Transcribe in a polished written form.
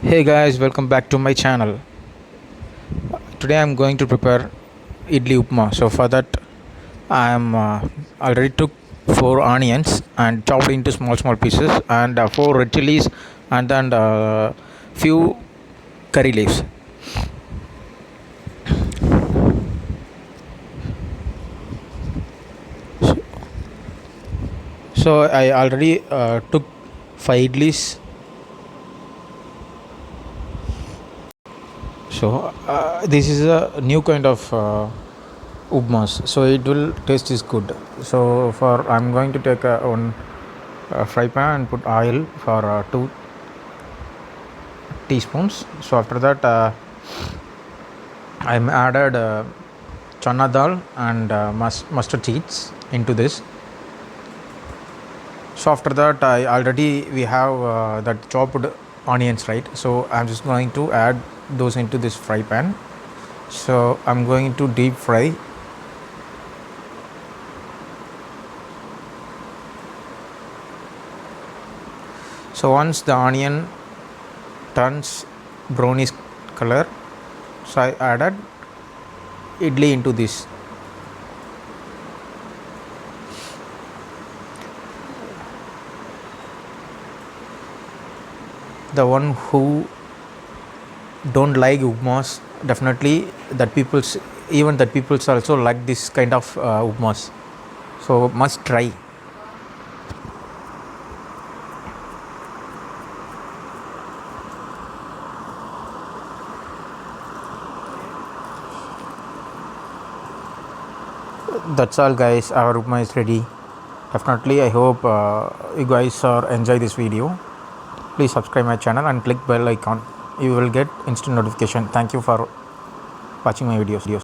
Hey guys, welcome back to my channel. Today I'm going to prepare Idly Upma. So for that I am already took 4 onions and chopped into small pieces, and 4 red chilies, and then few curry leaves. So I already took 5 idlis. So this is a new kind of upmas, so it will taste is good. So for I'm going to take one fry pan and put oil for 2 teaspoons. So after that I'm added chana dal and mustard seeds into this. So after that I already we have that chopped onions, right? So I'm just going to add those into this fry pan. So I'm going to deep fry. So once the onion turns brownish color, so I added idli into this. The one who don't like upmas, definitely that people's, even that people's also like this kind of upmas, so must try. That's all guys, our upma is ready. Definitely I hope you guys are enjoy this video. Please subscribe my channel and click bell icon. You will get instant notification. Thank you for watching my videos.